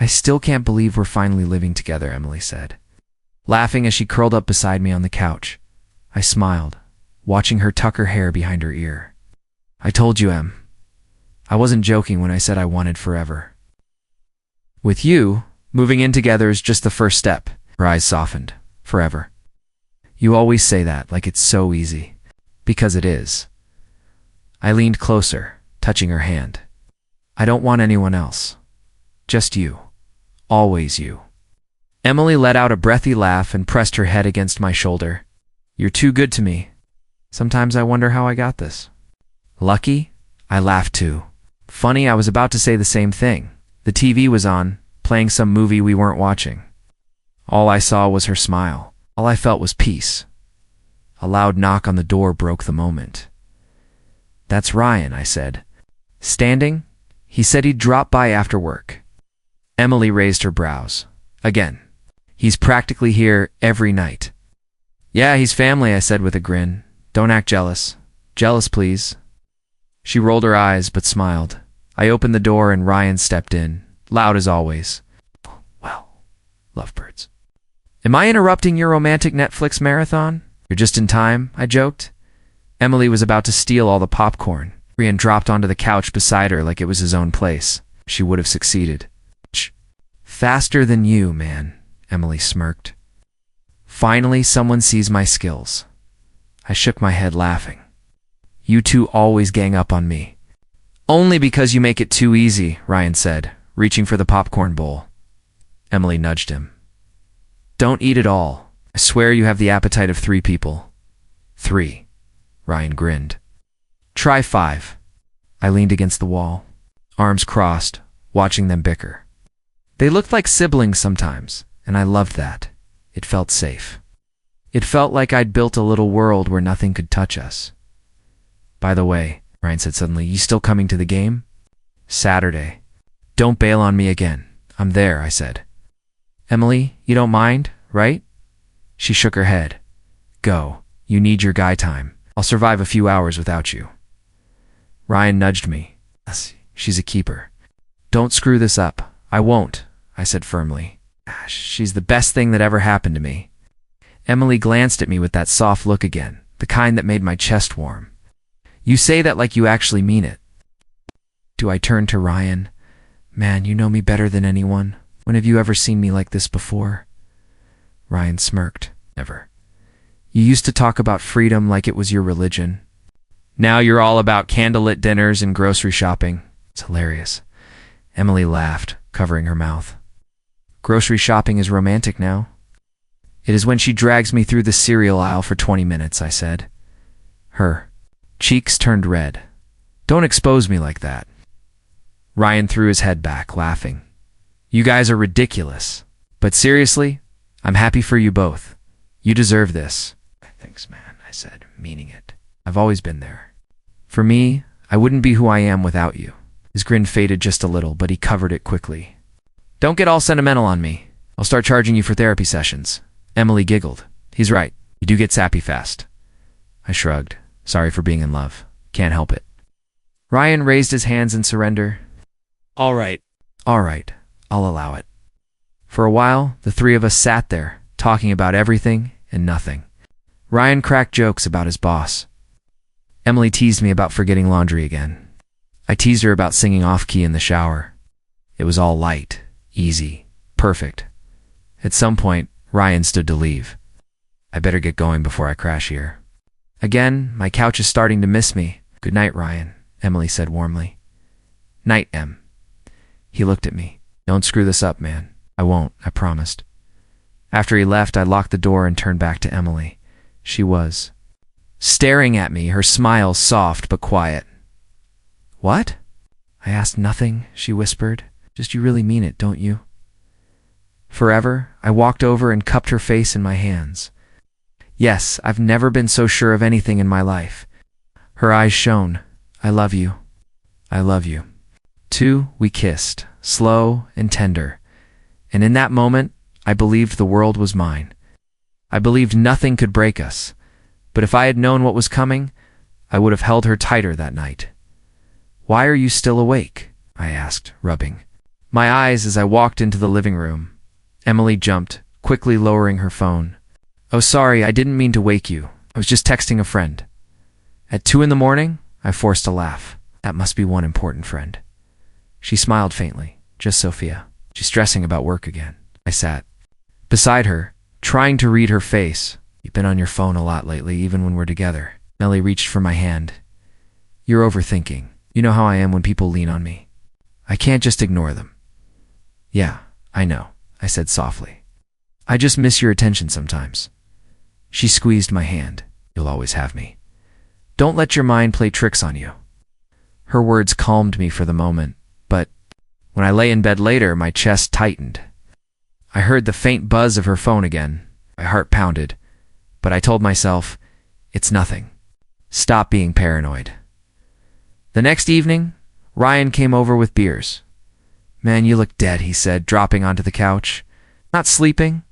I still can't believe we're finally living together, Emily said, laughing as she curled up beside me on the couch. I smiled, watching her tuck her hair behind her ear. I told you, Em. I wasn't joking when I said I wanted forever. With you, moving in together is just the first step. Her eyes softened. Forever. You always say that like it's so easy. Because it is. I leaned closer, touching her hand. I don't want anyone else. Just you. Always you. Emily let out a breathy laugh and pressed her head against my shoulder. You're too good to me. Sometimes I wonder how I got this. Lucky? I laughed too. Funny, I was about to say the same thing. The TV was on, playing some movie we weren't watching. All I saw was her smile. All I felt was peace. A loud knock on the door broke the moment. That's Ryan, I said. Standing? He said he'd drop by after work. Emily raised her brows. Again. He's practically here every night. Yeah, he's family, I said with a grin. Don't act jealous. Jealous, please. She rolled her eyes but smiled. I opened the door and Ryan stepped in, loud as always. Well, lovebirds. Am I interrupting your romantic Netflix marathon? You're just in time, I joked. Emily was about to steal all the popcorn. Ryan dropped onto the couch beside her like it was his own place. She would have succeeded. Faster than you, man, Emily smirked. Finally, someone sees my skills. I shook my head, laughing. You two always gang up on me. Only because you make it too easy, Ryan said, reaching for the popcorn bowl. Emily nudged him. Don't eat it all. I swear you have the appetite of 3 people. 3. Ryan grinned. Try 5. I leaned against the wall, arms crossed, watching them bicker. They looked like siblings sometimes, and I loved that. It felt safe. It felt like I'd built a little world where nothing could touch us. By the way, Ryan said suddenly, you still coming to the game? Saturday. Don't bail on me again. I'm there, I said. Emily, you don't mind, right? She shook her head. Go. You need your guy time. I'll survive a few hours without you. Ryan nudged me. She's a keeper. Don't screw this up. I won't, I said firmly. She's the best thing that ever happened to me. Emily glanced at me with that soft look again, the kind that made my chest warm. You say that like you actually mean it. Do I turn to Ryan? Man, you know me better than anyone. When have you ever seen me like this before? Ryan smirked. Never. You used to talk about freedom like it was your religion. Now you're all about candlelit dinners and grocery shopping. It's hilarious. Emily laughed, covering her mouth. Grocery shopping is romantic now. It is when she drags me through the cereal aisle for 20 minutes, I said. Her cheeks turned red. Don't expose me like that. Ryan threw his head back, laughing. You guys are ridiculous. But seriously, I'm happy for you both. You deserve this. Thanks, man, I said, meaning it. I've always been there. For me, I wouldn't be who I am without you. His grin faded just a little, but he covered it quickly. Don't get all sentimental on me. I'll start charging you for therapy sessions. Emily giggled. He's right. You do get sappy fast. I shrugged. Sorry for being in love. Can't help it. Ryan raised his hands in surrender. All right. All right. I'll allow it. For a while, the 3 of us sat there, talking about everything and nothing. Ryan cracked jokes about his boss. Emily teased me about forgetting laundry again. I teased her about singing off-key in the shower. It was all light, easy, perfect. At some point, Ryan stood to leave. I better get going before I crash here. Again, my couch is starting to miss me. Good night, Ryan, Emily said warmly. Night, Em. He looked at me. Don't screw this up, man. I won't, I promised. After he left, I locked the door and turned back to Emily. She was staring at me, her smile soft but quiet. What? I asked. Nothing, she whispered. Just you really mean it, don't you? Forever, I walked over and cupped her face in my hands. Yes, I've never been so sure of anything in my life. Her eyes shone. I love you. I love you. 2, we kissed, slow and tender. And in that moment, I believed the world was mine. I believed nothing could break us. But if I had known what was coming, I would have held her tighter that night. Why are you still awake? I asked, rubbing. my eyes as I walked into the living room. Emily jumped, quickly lowering her phone. "Oh, sorry, I didn't mean to wake you. I was just texting a friend." At 2 in the morning, I forced a laugh. That must be one important friend. She smiled faintly. "Just Sophia. She's stressing about work again." I sat beside her, trying to read her face. "You've been on your phone a lot lately, even when we're together." Emily reached for my hand. "You're overthinking. You know how I am when people lean on me. I can't just ignore them." "Yeah, I know," I said softly. "I just miss your attention sometimes." She squeezed my hand. "You'll always have me. Don't let your mind play tricks on you." Her words calmed me for the moment, but when I lay in bed later, my chest tightened. I heard the faint buzz of her phone again. My heart pounded, but I told myself, it's nothing. Stop being paranoid. The next evening, Ryan came over with beers. "Man, you look dead," he said, dropping onto the couch. "Not sleeping?"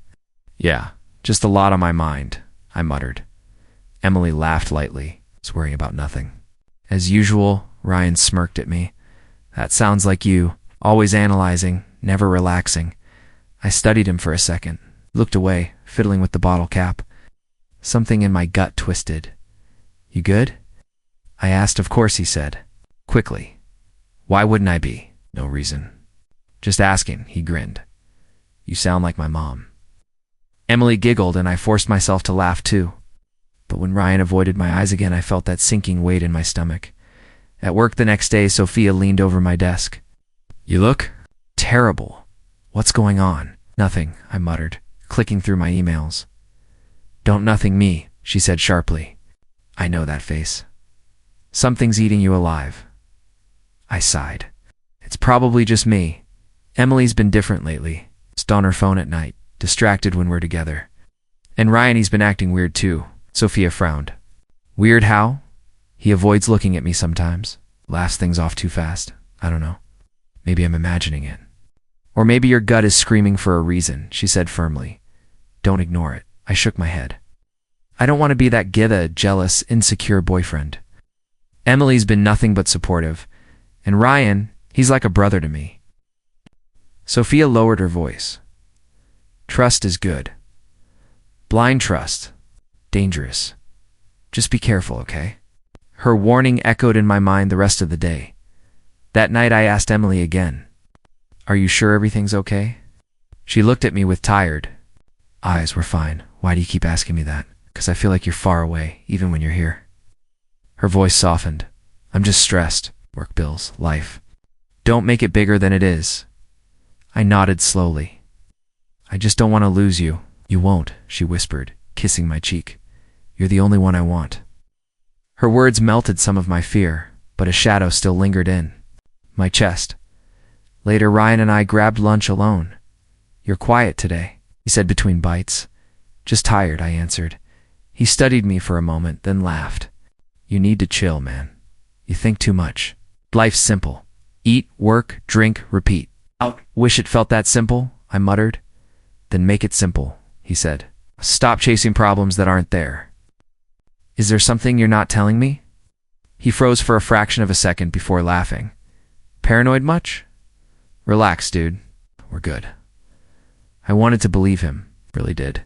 "Yeah, just a lot on my mind," I muttered. Emily laughed lightly. "I was worrying about nothing." As usual, Ryan smirked at me. "That sounds like you, always analyzing, never relaxing." I studied him for a second, looked away, fiddling with the bottle cap. Something in my gut twisted. "You good?" I asked. "Of course," he said, quickly. "Why wouldn't I be? No reason." "Just asking," he grinned. "You sound like my mom." Emily giggled, and I forced myself to laugh too. But when Ryan avoided my eyes again, I felt that sinking weight in my stomach. At work the next day, Sophia leaned over my desk. "You look terrible. What's going on?" "Nothing," I muttered, clicking through my emails. "Don't nothing me," she said sharply. "I know that face. Something's eating you alive." I sighed. "It's probably just me. Emily's been different lately. Just on her phone at night, distracted when we're together. And Ryan, he's been acting weird too." Sophia frowned. "Weird how?" "He avoids looking at me sometimes. Laughs things off too fast. I don't know. Maybe I'm imagining it. Or maybe your gut is screaming for a reason," she said firmly. "Don't ignore it." I shook my head. "I don't want to be that githa, jealous, insecure boyfriend. Emily's been nothing but supportive. And Ryan, he's like a brother to me." Sophia lowered her voice. "Trust is good. Blind trust. Dangerous. Just be careful, okay?" Her warning echoed in my mind the rest of the day. That night I asked Emily again, "Are you sure everything's okay?" She looked at me with tired eyes. "We're fine. Why do you keep asking me that?" "'Cause I feel like you're far away, even when you're here." Her voice softened. "I'm just stressed. Work, bills, life. Don't make it bigger than it is." I nodded slowly. "I just don't want to lose you." "You won't," she whispered, kissing my cheek. "You're the only one I want." Her words melted some of my fear, but a shadow still lingered in my chest. Later, Ryan and I grabbed lunch alone. "You're quiet today," he said between bites. "Just tired," I answered. He studied me for a moment, then laughed. "You need to chill, man. You think too much. Life's simple. Eat, work, drink, repeat." "Wish it felt that simple," I muttered. "Then make it simple," he said. "Stop chasing problems that aren't there." "Is there something you're not telling me?" He froze for a fraction of a second before laughing. "Paranoid much?" "Relax, dude. We're good." I wanted to believe him, really did.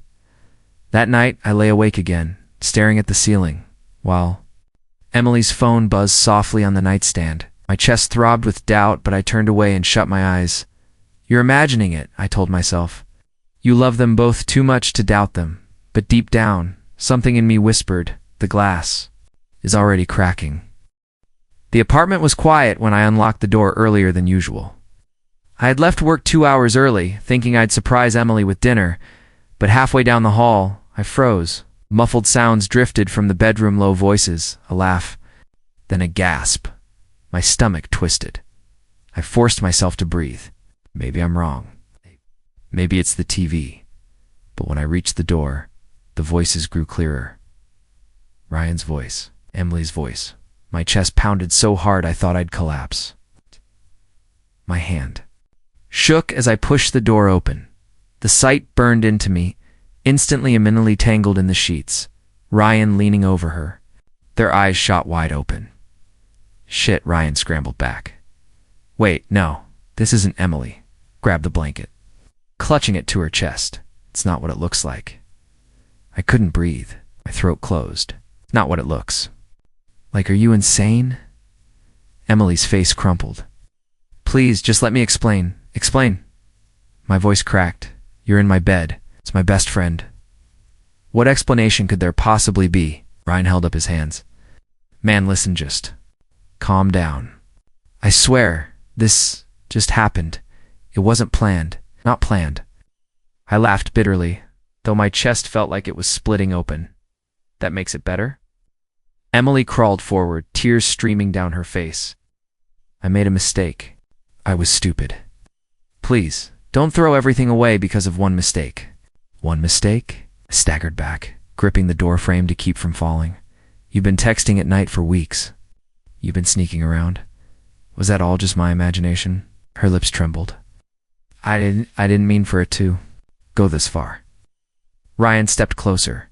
That night, I lay awake again, staring at the ceiling, while Emily's phone buzzed softly on the nightstand. My chest throbbed with doubt, but I turned away and shut my eyes. "You're imagining it," I told myself. "You love them both too much to doubt them." But deep down, something in me whispered, the glass is already cracking. The apartment was quiet when I unlocked the door earlier than usual. I had left work 2 hours early, thinking I'd surprise Emily with dinner, but halfway down the hall, I froze. Muffled sounds drifted from the bedroom, low voices, a laugh, then a gasp. My stomach twisted. I forced myself to breathe. Maybe I'm wrong. Maybe it's the TV. But when I reached the door, the voices grew clearer. Ryan's voice, Emily's voice. My chest pounded so hard I thought I'd collapse. My hand shook as I pushed the door open. The sight burned into me, instantly and mentally tangled in the sheets. Ryan leaning over her. Their eyes shot wide open. "Shit," Ryan scrambled back. "Wait, no, this isn't Emily. grabbed the blanket, clutching it to her chest. It's not what it looks like. I couldn't breathe. My throat closed. Not what it looks. Like, are you insane? Emily's face crumpled. Please, just let me explain. Explain. My voice cracked. You're in my bed. It's my best friend. What explanation could there possibly be? Ryan held up his hands. Man, listen, just calm down. I swear, this just happened. It wasn't planned. Not planned. I laughed bitterly, though my chest felt like it was splitting open. That makes it better? Emily crawled forward, tears streaming down her face. I made a mistake. I was stupid. Please, don't throw everything away because of one mistake. One mistake? I staggered back, gripping the door frame to keep from falling. You've been texting at night for weeks. You've been sneaking around. Was that all just my imagination? Her lips trembled. I didn't mean for it to go this far. Ryan stepped closer,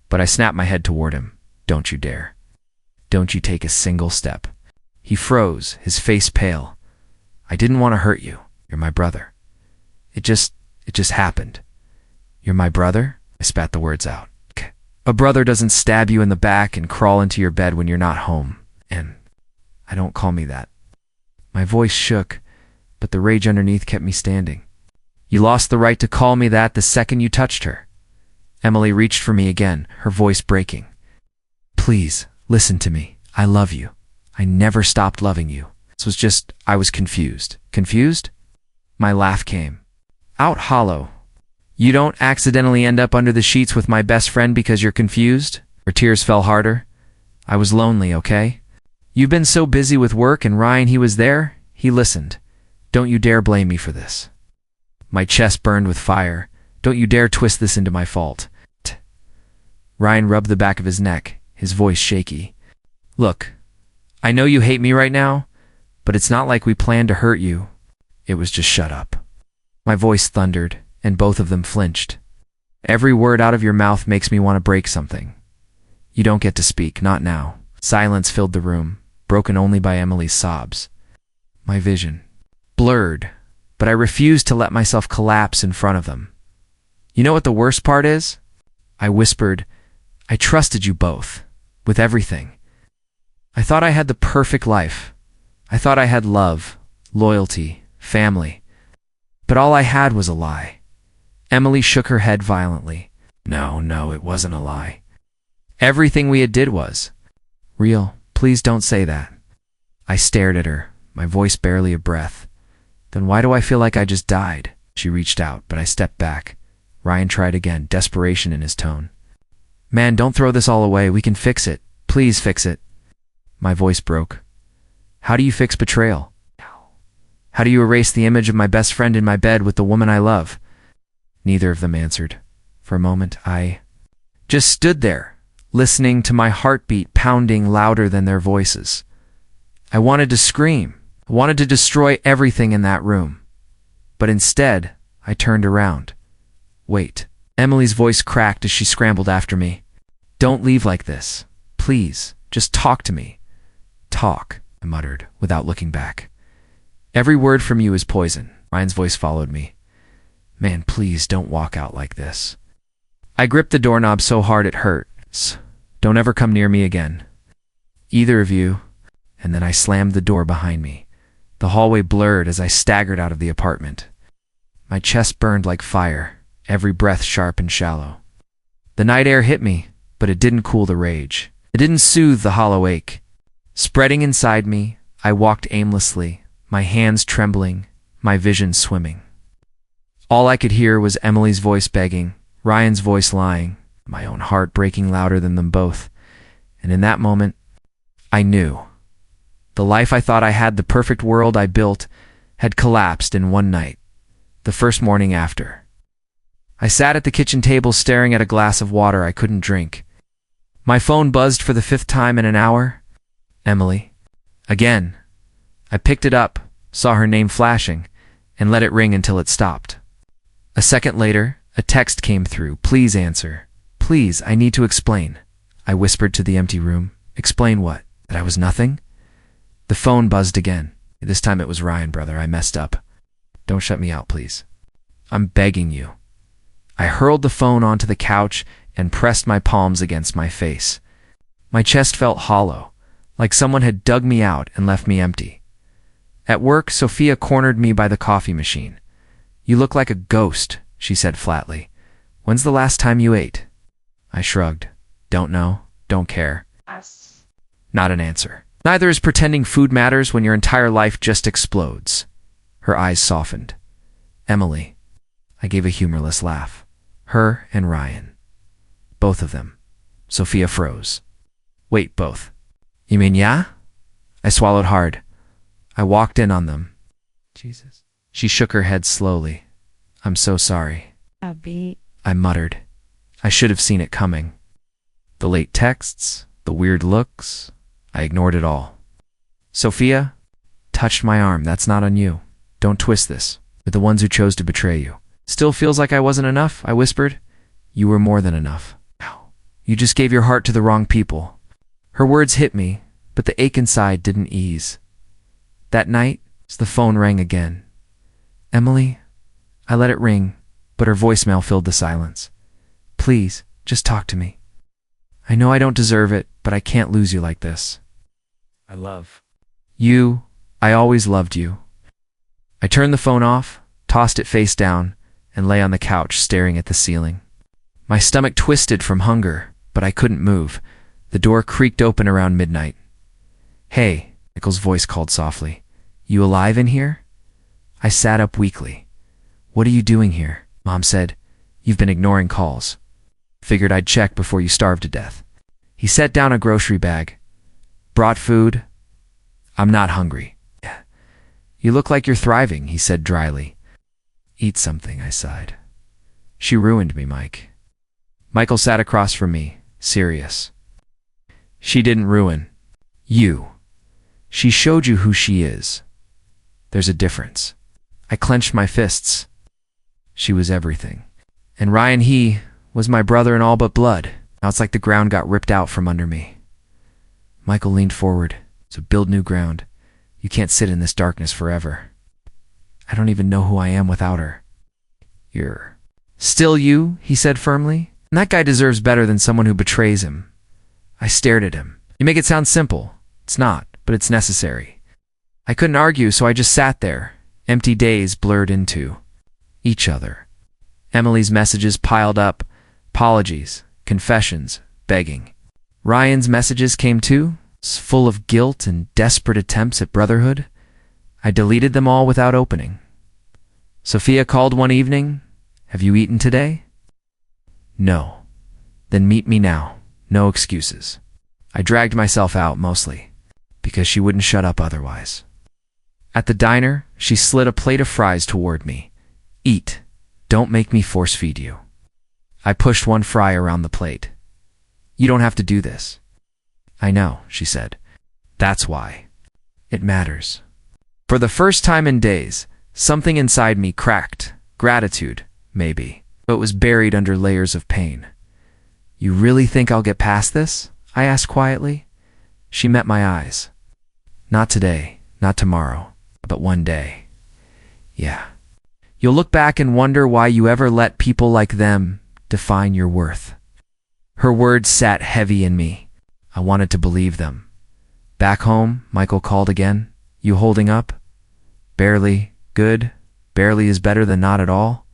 but I snapped my head toward him. Don't you dare. Don't you take a single step. He froze, his face pale. I didn't want to hurt you. You're my brother. It just happened. You're my brother? I spat the words out. A brother doesn't stab you in the back and crawl into your bed when you're not home. And I don't call me that. My voice shook, but the rage underneath kept me standing. You lost the right to call me that the second you touched her. Emily reached for me again, her voice breaking. Please, listen to me. I love you. I never stopped loving you. This was just, I was confused. Confused? My laugh came. Out hollow. You don't accidentally end up under the sheets with my best friend because you're confused? Her tears fell harder. I was lonely, okay? You've been so busy with work, and Ryan, he was there. He listened. Don't you dare blame me for this. My chest burned with fire. Don't you dare twist this into my fault. Ryan rubbed the back of his neck, his voice shaky. Look, I know you hate me right now, but it's not like we planned to hurt you. It was just shut up. My voice thundered, and both of them flinched. Every word out of your mouth makes me want to break something. You don't get to speak, not now. Silence filled the room, broken only by Emily's sobs. My vision blurred, but I refused to let myself collapse in front of them. You know what the worst part is? I whispered, I trusted you both, with everything. I thought I had the perfect life. I thought I had love, loyalty, family. But all I had was a lie. Emily shook her head violently. No, it wasn't a lie. Everything we had did was real. Please don't say that. I stared at her, my voice barely a breath. Then why do I feel like I just died? She reached out, but I stepped back. Ryan tried again, desperation in his tone. Man, don't throw this all away. We can fix it. Please fix it. My voice broke. How do you fix betrayal? How do you erase the image of my best friend in my bed with the woman I love? Neither of them answered. For a moment, I just stood there, listening to my heartbeat pounding louder than their voices. I wanted to scream. I wanted to destroy everything in that room. But instead, I turned around. Wait. Emily's voice cracked as she scrambled after me. Don't leave like this. Please, just talk to me. Talk, I muttered, without looking back. Every word from you is poison. Ryan's voice followed me. Man, please don't walk out like this. I gripped the doorknob so hard it hurt. Don't ever come near me again. Either of you. And then I slammed the door behind me. The hallway blurred as I staggered out of the apartment. My chest burned like fire, every breath sharp and shallow. The night air hit me, but it didn't cool the rage. It didn't soothe the hollow ache. Spreading inside me, I walked aimlessly, my hands trembling, my vision swimming. All I could hear was Emily's voice begging, Ryan's voice lying, my own heart breaking louder than them both. And in that moment, I knew. The life I thought I had, the perfect world I built, had collapsed in one night, the first morning after. I sat at the kitchen table staring at a glass of water I couldn't drink. My phone buzzed for the 5th time in an hour. Emily. Again. I picked it up, saw her name flashing, and let it ring until it stopped. A second later, a text came through. Please answer. Please, I need to explain. I whispered to the empty room. Explain what? That I was nothing? The phone buzzed again. This time it was Ryan, brother. I messed up. Don't shut me out, please. I'm begging you. I hurled the phone onto the couch and pressed my palms against my face. My chest felt hollow, like someone had dug me out and left me empty. At work, Sophia cornered me by the coffee machine. You look like a ghost, she said flatly. When's the last time you ate? I shrugged. Don't know, don't care. Not an answer. Neither is pretending food matters when your entire life just explodes. Her eyes softened. Emily. I gave a humorless laugh. Her and Ryan. Both of them. Sophia froze. Wait, both. You mean yeah? I swallowed hard. I walked in on them. Jesus. She shook her head slowly. I'm so sorry. Abby. I muttered. I should have seen it coming. The late texts, the weird looks, I ignored it all. Sophia touched my arm. That's not on you. Don't twist this. We're the ones who chose to betray you. Still feels like I wasn't enough, I whispered. You were more than enough. You just gave your heart to the wrong people. Her words hit me, but the ache inside didn't ease. That night, the phone rang again. Emily? I let it ring, but her voicemail filled the silence. Please, just talk to me. I know I don't deserve it, but I can't lose you like this. I love you. I always loved you. I turned the phone off, tossed it face down, and lay on the couch staring at the ceiling. My stomach twisted from hunger, but I couldn't move. The door creaked open around midnight. Hey, Nichols' voice called softly. You alive in here? I sat up weakly. What are you doing here? Mom said. You've been ignoring calls. Figured I'd check before you starved to death. He set down a grocery bag. Brought food. I'm not hungry. You look like you're thriving, he said dryly. Eat something, I sighed. She ruined me, Mike. Michael sat across from me, serious. She didn't ruin you. She showed you who she is. There's a difference. I clenched my fists. She was everything. And Ryan, he was my brother in all but blood. Now it's like the ground got ripped out from under me. Michael leaned forward. So build new ground. You can't sit in this darkness forever. I don't even know who I am without her. You're still you, he said firmly. And that guy deserves better than someone who betrays him. I stared at him. You make it sound simple. It's not, but it's necessary. I couldn't argue, so I just sat there, empty days blurred into each other. Emily's messages piled up, apologies, confessions, begging. Ryan's messages came too, full of guilt and desperate attempts at brotherhood. I deleted them all without opening. Sophia called one evening. Have you eaten today? No. Then meet me now. No excuses. I dragged myself out mostly, because she wouldn't shut up otherwise. At the diner, she slid a plate of fries toward me. Eat. Don't make me force feed you. I pushed one fry around the plate. You don't have to do this. I know, she said. That's why. It matters. For the first time in days, something inside me cracked. Gratitude, maybe, but it was buried under layers of pain. You really think I'll get past this? I asked quietly. She met my eyes. Not today, not tomorrow, but one day. Yeah. You'll look back and wonder why you ever let people like them define your worth. Her words sat heavy in me. I wanted to believe them. Back home, Michael called again. You holding up? Barely. Good. Barely is better than not at all.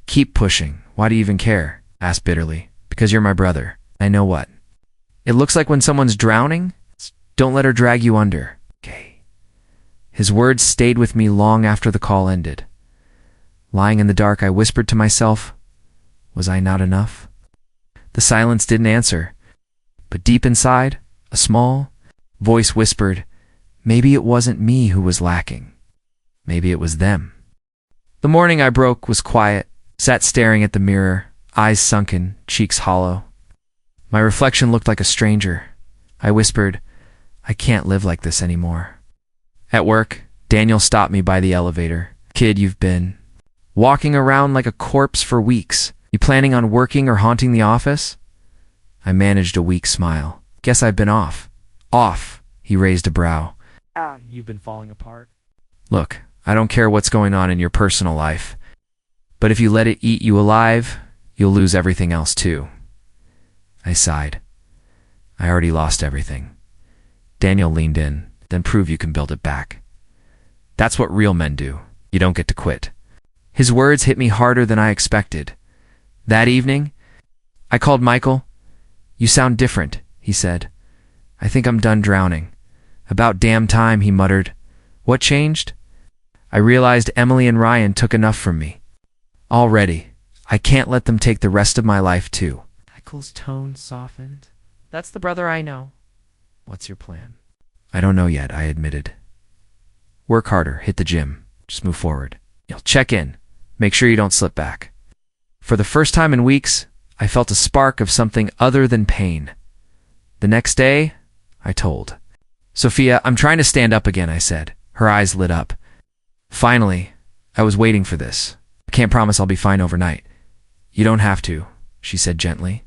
Keep pushing. Why do you even care? Asked bitterly. Because you're my brother. I know what. It looks like when someone's drowning, don't let her drag you under. Okay. His words stayed with me long after the call ended. Lying in the dark, I whispered to myself, was I not enough? The silence didn't answer, but deep inside, a small voice whispered, maybe it wasn't me who was lacking. Maybe it was them. The morning I broke was quiet, sat staring at the mirror, eyes sunken, cheeks hollow. My reflection looked like a stranger. I whispered, I can't live like this anymore. At work, Daniel stopped me by the elevator. Kid, you've been walking around like a corpse for weeks. You planning on working or haunting the office? I managed a weak smile. Guess I've been off. Off, he raised a brow. You've been falling apart. Look, I don't care what's going on in your personal life. But if you let it eat you alive, you'll lose everything else too. I sighed. I already lost everything. Daniel leaned in. Then prove you can build it back. That's what real men do. You don't get to quit. His words hit me harder than I expected. That evening, I called Michael. You sound different, he said. I think I'm done drowning. About damn time, he muttered. What changed? I realized Emily and Ryan took enough from me. Already, I can't let them take the rest of my life too. Michael's tone softened. That's the brother I know. What's your plan? I don't know yet, I admitted. Work harder, hit the gym, just move forward. You'll check in, make sure you don't slip back. For the first time in weeks, I felt a spark of something other than pain. The next day, I told. Sophia, I'm trying to stand up again, I said. Her eyes lit up. Finally, I was waiting for this. I can't promise I'll be fine overnight. You don't have to, she said gently.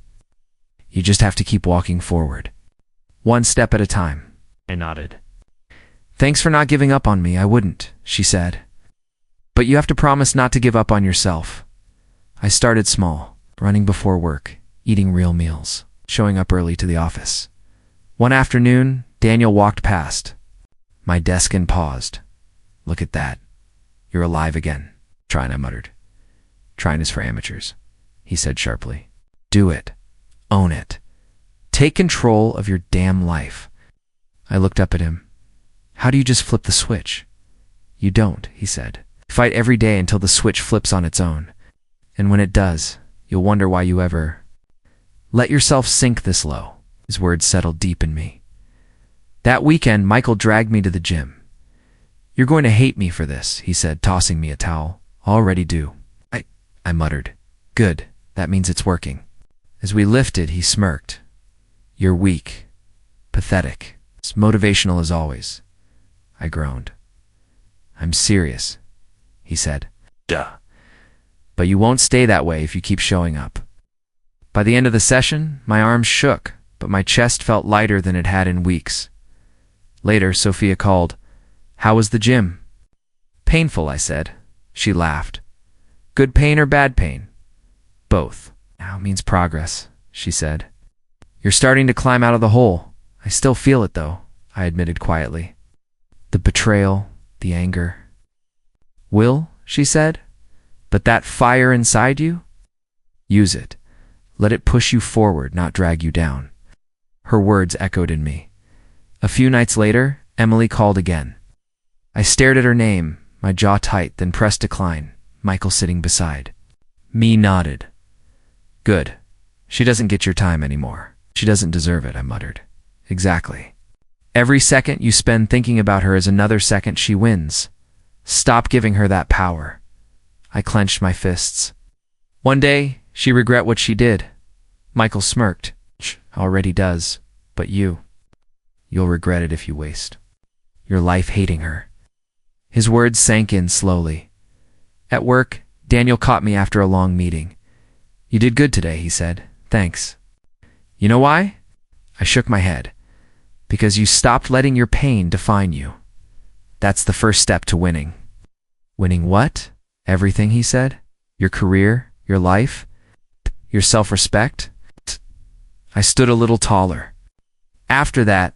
You just have to keep walking forward. One step at a time. I nodded. Thanks for not giving up on me, I wouldn't, she said. But you have to promise not to give up on yourself. I started small, running before work, eating real meals, showing up early to the office. One afternoon, Daniel walked past my desk and paused. Look at that. You're alive again. Trying, I muttered. Trying is for amateurs, he said sharply. Do it. Own it. Take control of your damn life. I looked up at him. How do you just flip the switch? You don't, he said. Fight every day until the switch flips on its own. And when it does, you'll wonder why you ever let yourself sink this low. His words settled deep in me. That weekend, Michael dragged me to the gym. You're going to hate me for this, he said, tossing me a towel. Already do. I muttered. Good. That means it's working. As we lifted, he smirked. You're weak. Pathetic. As motivational as always. I groaned. I'm serious, he said. Duh. But you won't stay that way if you keep showing up. By the end of the session, my arms shook, but my chest felt lighter than it had in weeks. Later, Sophia called. How was the gym? Painful, I said. She laughed. Good pain or bad pain? Both. Now means progress, she said. You're starting to climb out of the hole. I still feel it, though, I admitted quietly. The betrayal, the anger. Will, she said, but that fire inside you? Use it. Let it push you forward, not drag you down. Her words echoed in me. A few nights later, Emily called again. I stared at her name, my jaw tight, then pressed decline, Michael sitting beside. Me nodded. Good. She doesn't get your time anymore. She doesn't deserve it, I muttered. Exactly. Every second you spend thinking about her is another second she wins. Stop giving her that power. I clenched my fists. One day, she regret what she did. Michael smirked. Already does. But you'll regret it if you waste your life hating her. His words sank in slowly. At work, Daniel caught me after a long meeting. You did good today, he said. Thanks. You know why? I shook my head. Because you stopped letting your pain define you. That's the first step to winning. Winning what? Everything, he said. Your career, your life, your self-respect. I stood a little taller. After that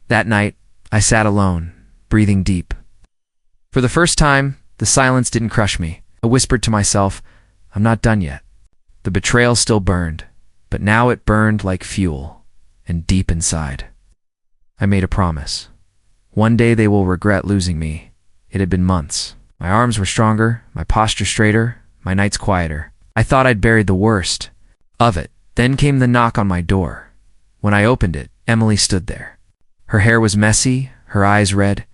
night, I sat alone, breathing deep. For the first time, the silence didn't crush me. I whispered to myself, I'm not done yet. The betrayal still burned, but now it burned like fuel, and deep inside. I made a promise. One day they will regret losing me. It had been months. My arms were stronger, my posture straighter, my nights quieter. I thought I'd buried the worst of it. Then came the knock on my door. When I opened it, Emily stood there. Her hair was messy, her eyes red.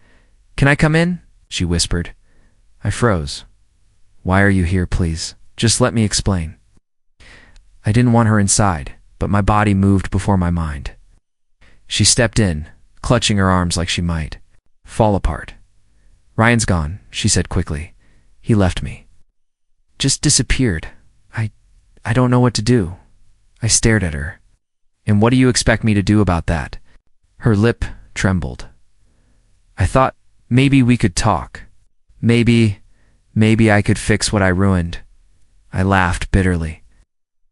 Can I come in? She whispered. I froze. Why are you here, please? Just let me explain. I didn't want her inside, but my body moved before my mind. She stepped in, clutching her arms like she might fall apart. Ryan's gone, she said quickly. He left me. Just disappeared. I don't know what to do. I stared at her. And what do you expect me to do about that? Her lip trembled. I thought maybe we could talk. Maybe I could fix what I ruined. I laughed bitterly.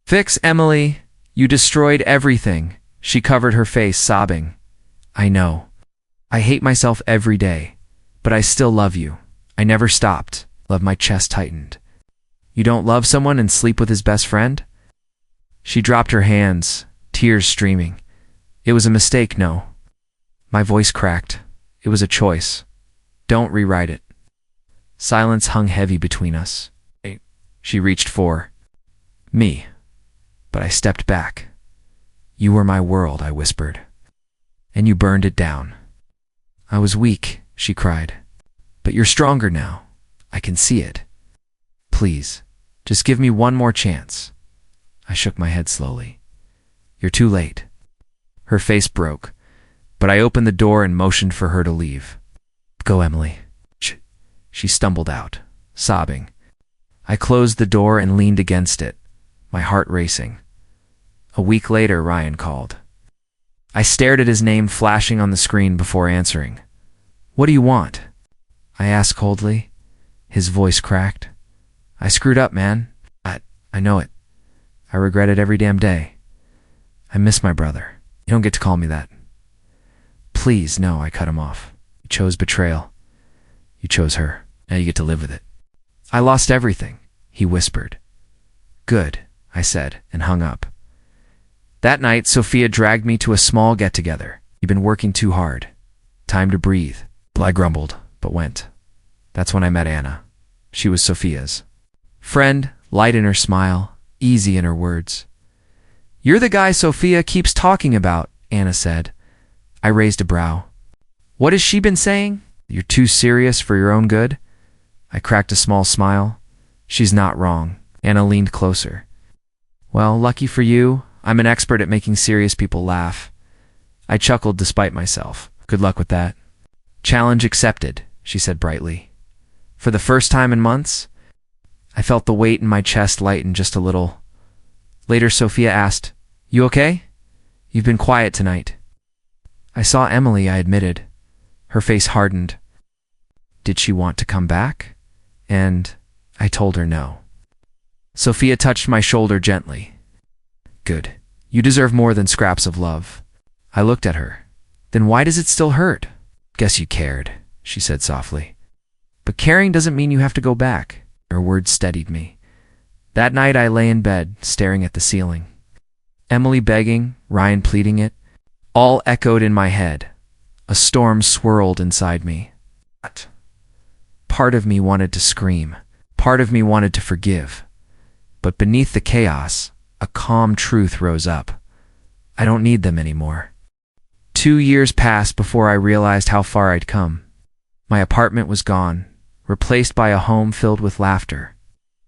Fix, Emily? You destroyed everything. She covered her face, sobbing. I know. I hate myself every day, but I still love you. I never stopped. My chest tightened. You don't love someone and sleep with his best friend? She dropped her hands, tears streaming. It was a mistake, no. My voice cracked. It was a choice. Don't rewrite it. Silence hung heavy between us. She reached for me, but I stepped back. You were my world, I whispered, and you burned it down. I was weak, she cried, but you're stronger now. I can see it. Please, just give me one more chance. I shook my head slowly. You're too late. Her face broke, but I opened the door and motioned for her to leave. Go, Emily. She stumbled out, sobbing. I closed the door and leaned against it, my heart racing. A week later, Ryan called. I stared at his name flashing on the screen before answering. What do you want? I asked coldly. His voice cracked. I screwed up, man. I know it. I regret it every damn day. I miss my brother. You don't get to call me that. Please, no, I cut him off. You chose betrayal. You chose her. Now you get to live with it. I lost everything, he whispered. Good, I said, and hung up. That night, Sophia dragged me to a small get-together. You've been working too hard. Time to breathe. I grumbled, but went. That's when I met Anna. She was Sophia's friend, light in her smile, easy in her words. You're the guy Sophia keeps talking about, Anna said. I raised a brow. What has she been saying? You're too serious for your own good? I cracked a small smile. She's not wrong. Anna leaned closer. Well, lucky for you, I'm an expert at making serious people laugh. I chuckled despite myself. Good luck with that. Challenge accepted, she said brightly. For the first time in months, I felt the weight in my chest lighten just a little. Later, Sophia asked, You okay? You've been quiet tonight. I saw Emily, I admitted. Her face hardened. Did she want to come back? And I told her no. Sophia touched my shoulder gently. Good. You deserve more than scraps of love. I looked at her. Then why does it still hurt? Guess you cared, she said softly. But caring doesn't mean you have to go back. Her words steadied me. That night I lay in bed, staring at the ceiling. Emily begging, Ryan pleading it, all echoed in my head. A storm swirled inside me. Part of me wanted to scream. Part of me wanted to forgive. But beneath the chaos, a calm truth rose up. I don't need them anymore. 2 years passed before I realized how far I'd come. My apartment was gone, replaced by a home filled with laughter.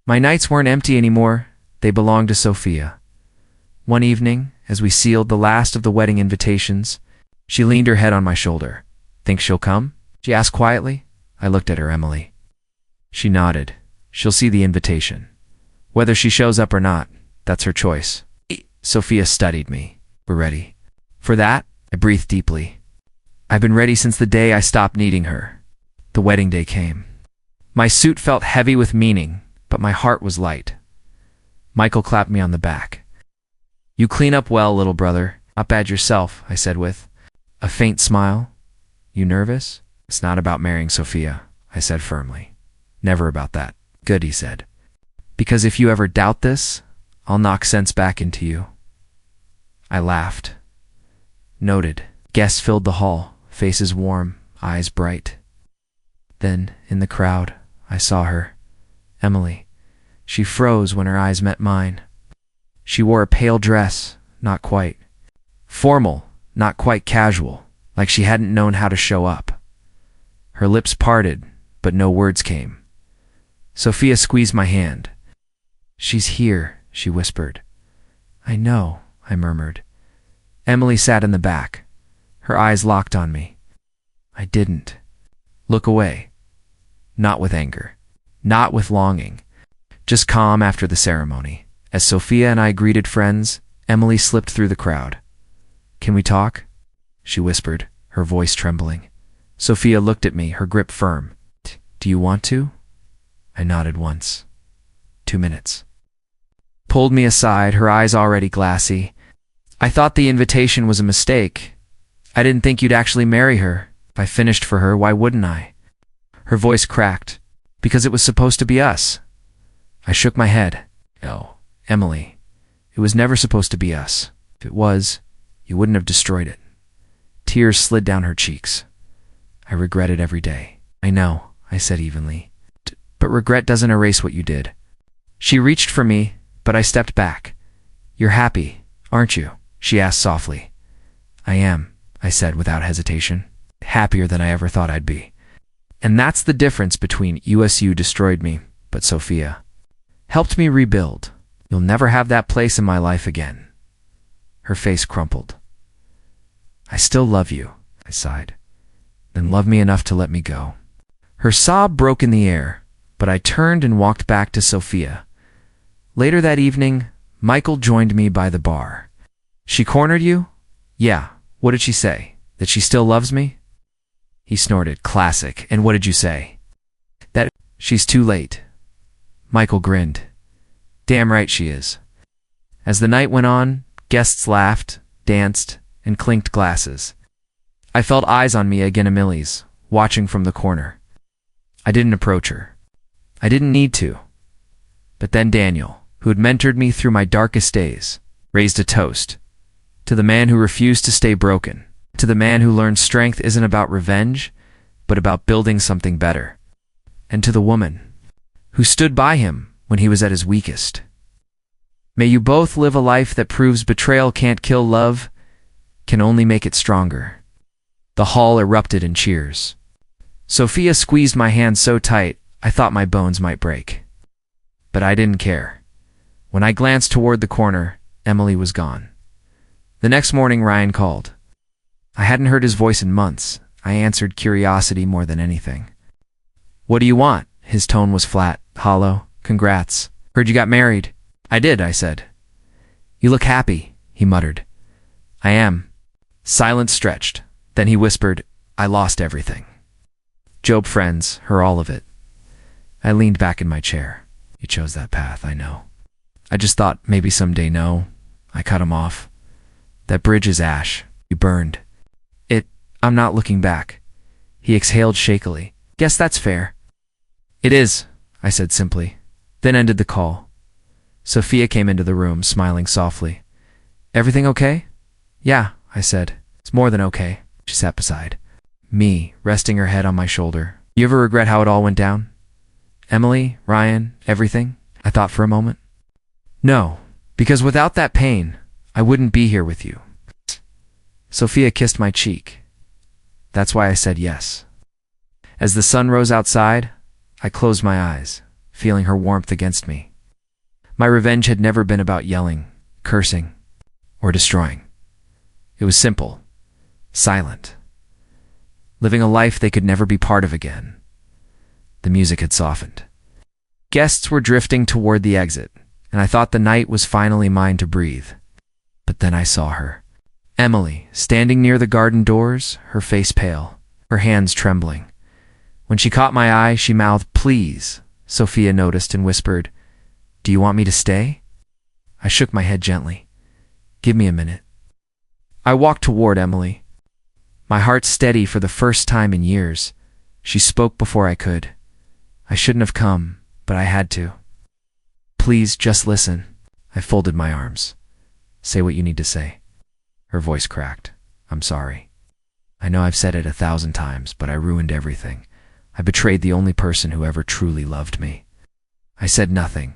My nights weren't empty anymore. They belonged to Sophia. One evening, as we sealed the last of the wedding invitations, she leaned her head on my shoulder. Think she'll come? She asked quietly. I looked at her, Emily. She nodded. She'll see the invitation. Whether she shows up or not, that's her choice. Sophia studied me. We're ready. For that, I breathed deeply. I've been ready since the day I stopped needing her. The wedding day came. My suit felt heavy with meaning, but my heart was light. Michael clapped me on the back. You clean up well, little brother. Not bad yourself, I said with a faint smile. You nervous? It's not about marrying Sophia, I said firmly. Never about that. Good, he said. Because if you ever doubt this, I'll knock sense back into you. I laughed. Noted. Guests filled the hall, faces warm, eyes bright. Then, in the crowd, I saw her. Emily. She froze when her eyes met mine. She wore a pale dress, not quite. Formal, not quite casual, like she hadn't known how to show up. Her lips parted, but no words came. Sophia squeezed my hand. She's here, she whispered. I know, I murmured. Emily sat in the back. Her eyes locked on me. I didn't look away. Not with anger. Not with longing. Just calm after the ceremony. As Sophia and I greeted friends, Emily slipped through the crowd. Can we talk? She whispered, her voice trembling. Sophia looked at me, her grip firm. Do you want to? I nodded once. 2 minutes. Pulled me aside, her eyes already glassy. I thought the invitation was a mistake. I didn't think you'd actually marry her. If I finished for her, why wouldn't I? Her voice cracked. Because it was supposed to be us. I shook my head. No, Emily. It was never supposed to be us. If it was, you wouldn't have destroyed it. Tears slid down her cheeks. I regret it every day. I know, I said evenly. But regret doesn't erase what you did. She reached for me, but I stepped back. You're happy, aren't you? She asked softly. I am, I said without hesitation. Happier than I ever thought I'd be. And that's the difference between USU destroyed me, but Sophia helped me rebuild. You'll never have that place in my life again. Her face crumpled. I still love you, I sighed. Then love me enough to let me go. Her sob broke in the air, but I turned and walked back to Sophia. Later that evening, Michael joined me by the bar. She cornered you? Yeah. What did she say? That she still loves me? He snorted. Classic. And what did you say? That she's too late. Michael grinned. Damn right she is. As the night went on, guests laughed, danced, and clinked glasses. I felt eyes on me again, Emily's, watching from the corner. I didn't approach her. I didn't need to. But then Daniel, who had mentored me through my darkest days, raised a toast. To the man who refused to stay broken. To the man who learned strength isn't about revenge, but about building something better. And to the woman who stood by him when he was at his weakest. May you both live a life that proves betrayal can't kill love, can only make it stronger. The hall erupted in cheers. Sophia squeezed my hand so tight, I thought my bones might break. But I didn't care. When I glanced toward the corner, Emily was gone. The next morning, Ryan called. I hadn't heard his voice in months. I answered curiosity more than anything. What do you want? His tone was flat, hollow. Congrats. Heard you got married. I did, I said. You look happy, he muttered. I am. Silence stretched. Then he whispered, I lost everything. Job friends, her all of it. I leaned back in my chair. You chose that path, I know. I just thought maybe someday. No. I cut him off. That bridge is ash. You burned. I'm not looking back. He exhaled shakily. Guess that's fair. It is, I said simply, then ended the call. Sophia came into the room, smiling softly. Everything okay? Yeah, I said. It's more than okay. She sat beside me, resting her head on my shoulder. You ever regret how it all went down? Emily, Ryan, everything? I thought for a moment. No, because without that pain, I wouldn't be here with you. Sophia kissed my cheek. That's why I said yes. As the sun rose outside, I closed my eyes, feeling her warmth against me. My revenge had never been about yelling, cursing, or destroying. It was simple, silent, living a life they could never be part of again. The music had softened. Guests were drifting toward the exit, and I thought the night was finally mine to breathe. But then I saw her. Emily, standing near the garden doors, her face pale, her hands trembling. When she caught my eye, she mouthed, Please, Sophia noticed and whispered, Do you want me to stay? I shook my head gently. Give me a minute. I walked toward Emily, my heart steady for the first time in years. She spoke before I could. I shouldn't have come, but I had to. Please, just listen. I folded my arms. Say what you need to say. Her voice cracked. I'm sorry. I know I've said it 1,000 times, but I ruined everything. I betrayed the only person who ever truly loved me. I said nothing.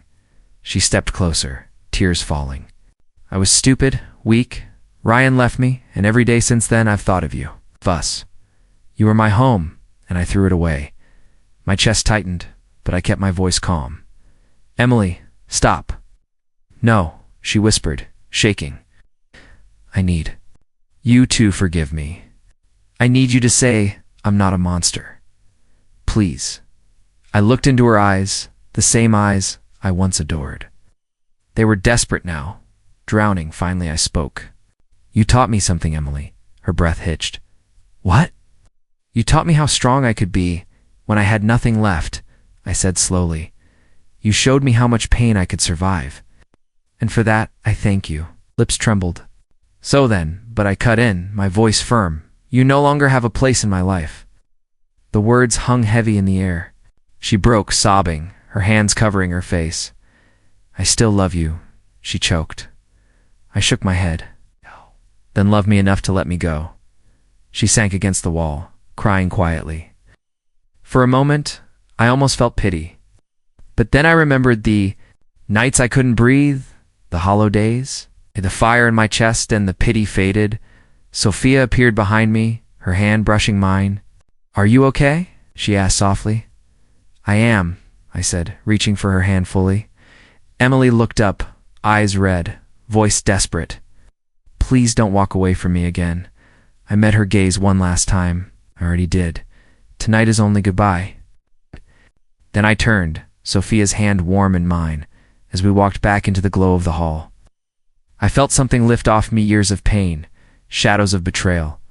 She stepped closer, tears falling. I was stupid, weak. Ryan left me, and every day since then I've thought of you. Of us. You were my home, and I threw it away. My chest tightened, but I kept my voice calm. Emily, stop. No, she whispered, shaking. I need you to forgive me. I need you to say I'm not a monster. Please. I looked into her eyes, the same eyes I once adored. They were desperate now, drowning. Finally I spoke. You taught me something, Emily. Her breath hitched. What? You taught me how strong I could be, When I had nothing left, I said slowly, "You showed me how much pain I could survive. And for that, I thank you." Lips trembled. "So then," but I cut in, my voice firm, "you no longer have a place in my life." The words hung heavy in the air. She broke, sobbing, her hands covering her face. "I still love you," she choked. I shook my head. "Then love me enough to let me go." She sank against the wall, crying quietly. For a moment, I almost felt pity. But then I remembered the nights I couldn't breathe, the hollow days, the fire in my chest, and the pity faded. Sophia appeared behind me, her hand brushing mine. "Are you okay?" she asked softly. "I am," I said, reaching for her hand fully. Emily looked up, eyes red, voice desperate. "Please don't walk away from me again." I met her gaze one last time. I already did. "Tonight is only goodbye." Then I turned, Sophia's hand warm in mine, as we walked back into the glow of the hall. I felt something lift off me, years of pain, shadows of betrayal.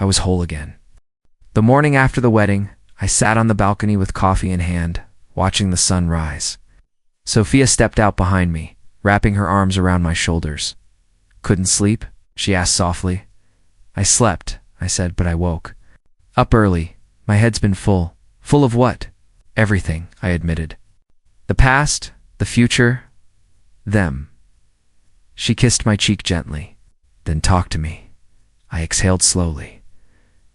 I was whole again. The morning after the wedding, I sat on the balcony with coffee in hand, watching the sun rise. Sophia stepped out behind me, wrapping her arms around my shoulders. "Couldn't sleep?" she asked softly. "I slept," I said, "but I woke. Up early. My head's been full." "Full of what?" "Everything," I admitted. "The past, the future, them." She kissed my cheek gently. "Then talk to me." I exhaled slowly.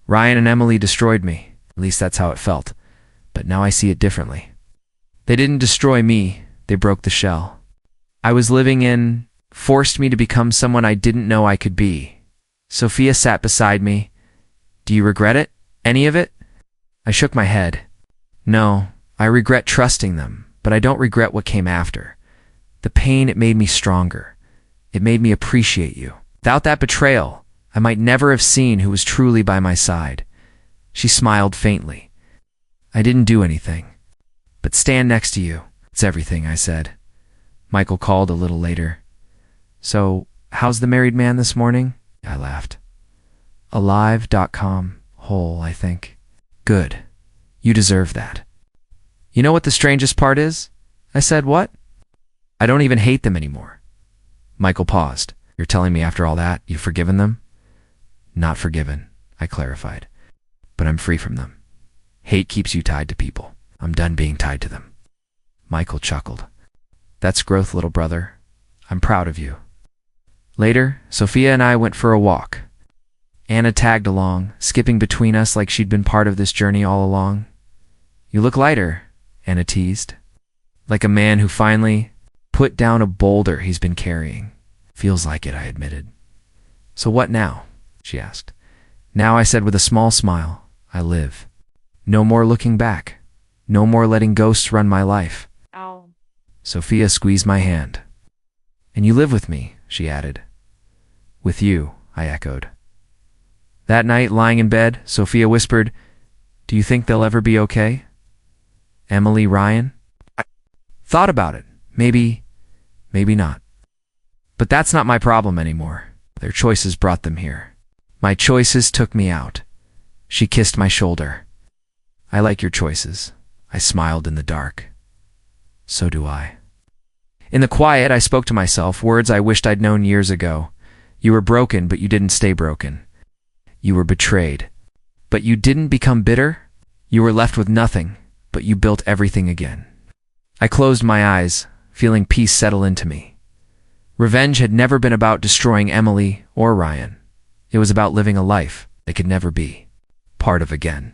"Ryan and Emily destroyed me. At least that's how it felt. But now I see it differently. They didn't destroy me. They broke the shell I was living in, forced me to become someone I didn't know I could be." Sophia sat beside me. "Do you regret it? Any of it?" I shook my head. "No, I regret trusting them, but I don't regret what came after. The pain, it made me stronger. It made me appreciate you. Without that betrayal, I might never have seen who was truly by my side." She smiled faintly. "I didn't do anything. But stand next to you, it's everything," I said. Michael called a little later. "So, how's the married man this morning?" I laughed. Alive.com, whole, I think. "Good. You deserve that." "You know what the strangest part is?" I said. "What?" "I don't even hate them anymore." Michael paused. "You're telling me after all that, you've forgiven them?" "Not forgiven," I clarified. "But I'm free from them. Hate keeps you tied to people. I'm done being tied to them." Michael chuckled. "That's growth, little brother. I'm proud of you." Later, Sophia and I went for a walk. Anna tagged along, skipping between us like she'd been part of this journey all along. "You look lighter," Anna teased. "Like a man who finally put down a boulder he's been carrying." "Feels like it," I admitted. "So what now?" she asked. "Now," I said with a small smile, "I live. No more looking back. No more letting ghosts run my life." Ow. Sophia squeezed my hand. "And you live with me," she added. "With you," I echoed. That night, lying in bed, Sophia whispered, "Do you think they'll ever be okay? Emily, Ryan?" I thought about it. Maybe not. But that's not my problem anymore. Their choices brought them here. My choices took me out. She kissed my shoulder. "I like your choices." I smiled in the dark. "So do I." In the quiet, I spoke to myself, words I wished I'd known years ago. You were broken, but you didn't stay broken. You were betrayed, but you didn't become bitter. You were left with nothing, but you built everything again. I closed my eyes, feeling peace settle into me. Revenge had never been about destroying Emily or Ryan. It was about living a life they could never be part of again.